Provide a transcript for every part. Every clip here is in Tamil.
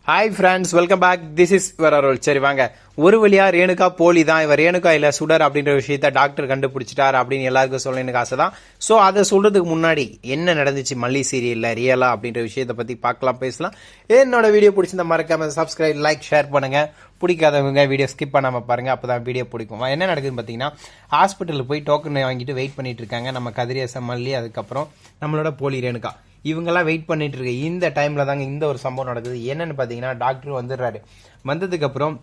Hi friends, welcome back. This is your Arul. சரி வாங்க, ஒரு வழியா ரேணுகா போலி தான், இவர் ரேணுகா இல்ல சுடர் அப்படின்ற விஷயத்த டாக்டர் கண்டுபிடிச்சிட்டார் அப்படின்னு எல்லாருக்கும் சொல்ல எனக்கு ஆசை தான். ஸோ அதை சொல்றதுக்கு முன்னாடி என்ன நடந்துச்சு மல்லி சீரியல்ல ரியலா அப்படின்ற விஷயத்த பத்தி பார்க்கலாம், பேசலாம். என்னோட வீடியோ பிடிச்சிருந்த மறக்காம சப்ஸ்கிரைப், லைக், ஷேர் பண்ணுங்க. பிடிக்காதவங்க வீடியோ ஸ்கிப் பண்ணாம பாருங்க, அப்பதான் வீடியோ பிடிக்கும். என்ன நடக்குதுன்னு பாத்தீங்கன்னா, ஹாஸ்பிட்டலுக்கு போய் டோக்கன் வாங்கிட்டு வெயிட் பண்ணிட்டு இருக்காங்க நம்ம கதிரேசன், மல்லி, அதுக்கப்புறம் நம்மளோட போலி ரேணுகா. இவங்கெல்லாம் வெயிட் பண்ணிட்டு இருக்கு. இந்த டைம்ல தாங்க இந்த ஒரு சம்பவம் நடக்குது. என்னன்னு பாத்தீங்கன்னா, டாக்டர் வந்துடுறாரு. வந்ததுக்கு அப்புறம்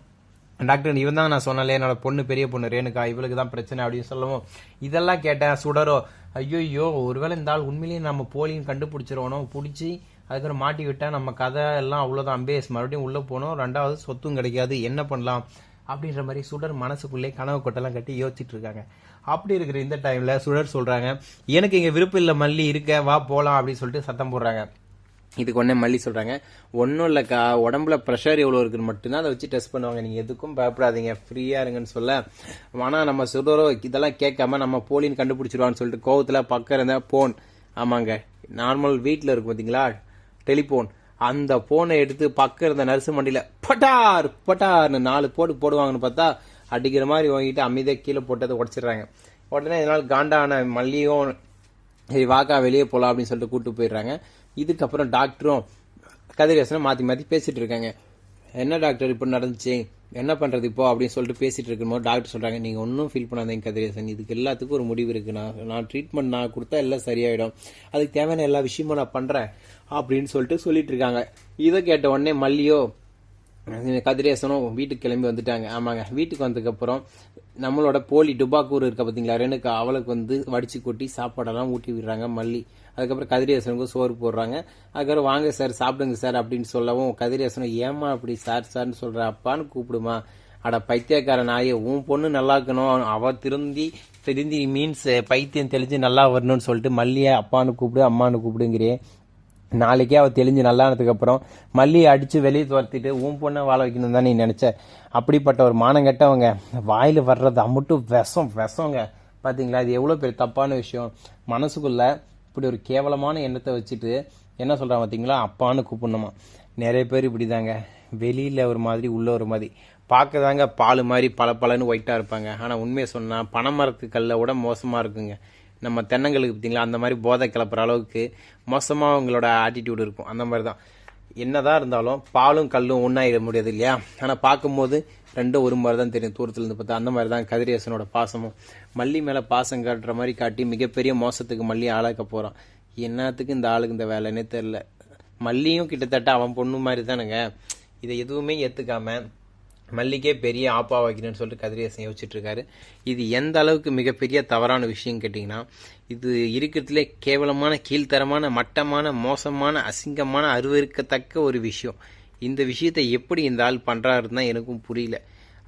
டாக்டர், இவன் தான் நான் சொன்னாலே என்னோட பொண்ணு, பெரிய பொண்ணு ரேணுகா, இவளுக்கு தான் பிரச்சனை அப்படின்னு சொல்லவும், இதெல்லாம் கேட்டேன் சுடரோ, ஐயோ ஒருவேளை இந்த ஆள் உண்மையிலேயே நம்ம போலியும் கண்டுபிடிச்சிருவோம், பிடிச்சி அதுக்கப்புறம் மாட்டி விட்டா நம்ம கதை எல்லாம் அவ்வளவுதான், அம்பேஸ் மறுபடியும் உள்ள போனோம், ரெண்டாவது சொத்தும் கிடைக்காது, என்ன பண்ணலாம் அப்படின்ற மாதிரி சுடர் மனசுக்குள்ளே கனவு கொட்டெல்லாம் கட்டி யோசிச்சுட்டு இருக்காங்க. அப்படி இருக்கிற இந்த டைம்ல சுடர் சொல்றாங்க, எனக்கு இங்க விருப்பம் இல்லை மல்லி, இருக்க வா போலாம் அப்படின்னு சொல்லிட்டு சத்தம் போடுறாங்க. இதுக்கு ஒன்னே மல்லி சொல்றாங்க, ஒன்னும் இல்லக்கா, உடம்புல ப்ரெஷர் எவ்வளவு இருக்குன்னு மட்டும்தான் அதை வச்சு டெஸ்ட் பண்ணுவாங்க, நீங்க எதுக்கும் பயப்படாதீங்க, ஃப்ரீயா இருங்கன்னு சொல்ல, ஆனா நம்ம சுடரோ இதெல்லாம் கேட்காம நம்ம போலின்னு கண்டுபிடிச்சிருவான்னு சொல்லிட்டு கோவத்துல பக்கம் இருந்த போன், ஆமாங்க நார்மல் வீட்டுல இருக்கும் பாத்தீங்களா டெலிபோன், அந்த போனை எடுத்து பக்கம் இருந்த நர்சு மண்டியில பட்டார் பட்டார்னு 4 போடுவாங்கன்னு பார்த்தா அடிக்கிற மாதிரி வாங்கிட்டு அமைதியாக கீழே போட்டதை உடச்சிடுறாங்க. உடனே இதனால் காண்டான மல்லியும் சரி வாக்கா வெளியே போகலாம் அப்படின்னு சொல்லிட்டு கூப்பிட்டு போயிடுறாங்க. இதுக்கப்புறம் டாக்டரும் கதிரேசனும் மாற்றி மாற்றி பேசிட்டு இருக்காங்க. என்ன டாக்டர் இப்போ நடந்துச்சு, என்ன பண்றது இப்போ அப்படின்னு சொல்லிட்டு பேசிட்டு இருக்கும்போது டாக்டர் சொல்றாங்க, நீங்க ஒன்றும் ஃபீல் பண்ணாதீங்க கதிரேசன், இதுக்கு எல்லாத்துக்கும் ஒரு முடிவு இருக்கு, நான் ட்ரீட்மெண்ட் நான் கொடுத்தா எல்லாம் சரியாயிடும், அதுக்கு தேவையான எல்லா விஷயமும் நான் பண்றேன் அப்படின்னு சொல்லிட்டு இருக்காங்க. இதை கேட்ட உடனே மல்லியோ கதிரேசனும் வீட்டுக்கு கிளம்பி வந்துட்டாங்க. ஆமாங்க, வீட்டுக்கு வந்ததுக்கு அப்புறம் நம்மளோட போலி டுபாக்கூர் இருக்க பாத்தீங்களா ரேணுகா, அவளுக்கு வடிச்சு கொட்டி சாப்பாடெல்லாம் ஊட்டி விடுறாங்க மல்லி. அதுக்கப்புறம் கதிரேசனுக்கும் சோறு போடுறாங்க. அதுக்கப்புறம் வாங்க சார் சாப்பிடுங்க சார் அப்படின்னு சொல்லவும் கதிரேசனும், ஏமா அப்படி சார் சார்னு சொல்ற, அப்பான்னு கூப்பிடுமா, அட பைத்தியக்கார நாயே, உன் பொண்ணு நல்லா இருக்கணும், அவ திருந்தி மீன்ஸ் பைத்தியம் தெளிஞ்சு நல்லா வரணும்னு சொல்லிட்டு மல்லியை அப்பான்னு கூப்பிடு அம்மானு கூப்பிடுங்கிறே, நாளைக்கே அவ தெளிஞ்சு நல்லானதுக்கு அப்புறம் மல்லியை அடிச்சு வெளியே துரத்திட்டு உன் பொண்ணை வாழ வைக்கணும் தான் நீ நினைச்ச. அப்படிப்பட்ட ஒரு மானம் கட்டவங்க வாயில வர்றது அம்முட்டும் விஷங்க பாத்தீங்களா, இது எவ்வளவு பெரிய தப்பான விஷயம். மனசுக்குள்ள இப்படி ஒரு கேவலமான எண்ணத்தை வச்சுட்டு என்ன சொல்றான் பாத்தீங்களா, அப்பான்னு கூப்பிடணுமா. நிறைய பேர் இப்படிதாங்க, வெளியில ஒரு மாதிரி உள்ள ஒரு மாதிரி பார்க்கதாங்க பால் மாதிரி பளபளன்னு ஒயிட்டா இருப்பாங்க, ஆனா உண்மையை சொன்னா பனைமரத்து கல்ல விட மோசமா இருக்குங்க. நம்ம தென்னங்களுக்கு பார்த்தீங்களா, அந்த மாதிரி போதை கிளப்புற அளவுக்கு மோசமாக அவங்களோட ஆட்டிடியூட் இருக்கும். அந்த மாதிரி தான் என்னதான் இருந்தாலும் பாலும் கல்லும் ஒன்றாயிட முடியாது இல்லையா, ஆனால் பார்க்கும்போது ரெண்டும் ஒரு மாதிரி தான் தெரியும் தூரத்துலேருந்து பார்த்தா. அந்த மாதிரி தான் கதிரேசனோட பாசமும் மல்லி மேலே பாசம் காட்டுற மாதிரி காட்டி மிகப்பெரிய மோசத்துக்கு மல்லி ஆளாக்க போகிறான். என்னத்துக்கு இந்த ஆளுக்கு இந்த வேலைன்னே தெரில. மல்லியும் கிட்டத்தட்ட அவன் பொண்ணு மாதிரி தானுங்க, இதை எதுவுமே ஏற்றுக்காம மல்லிக்கே பெரிய ஆப்பா வைக்கணும்னு சொல்லிட்டு கதிரேசன் யோசிச்சுட்டு இருக்காரு. இது எந்த அளவுக்கு மிகப்பெரிய தவறான விஷயம் கேட்டிங்கன்னா, இது இருக்கிறதுலே கேவலமான, கீழ்த்தரமான, மட்டமான, மோசமான, அசிங்கமான, அருவருக்கத்தக்க ஒரு விஷயம். இந்த விஷயத்தை எப்படி இந்த ஆள் பண்றாருன்னு தான் எனக்கும் புரியல.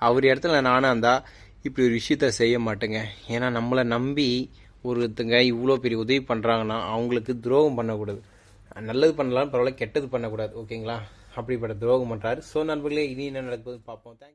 அவர் இடத்துல நானும் இருந்தா இப்படி ஒரு விஷயத்த செய்ய மாட்டேங்க. ஏன்னா நம்மளை நம்பி ஒருத்தங்க இவ்வளோ பெரிய உதவி பண்றாங்கன்னா அவங்களுக்கு துரோகம் பண்ணக்கூடாது. நல்லது பண்ணலாம் பரவாயில்ல, கெட்டது பண்ணக்கூடாது, ஓகேங்களா. அப்படிப்பட்ட துரோகம் பண்றாரு. ஸோ நண்பர்களே, இனி என்ன நடக்குது பார்ப்போம். தேங்க்யூ.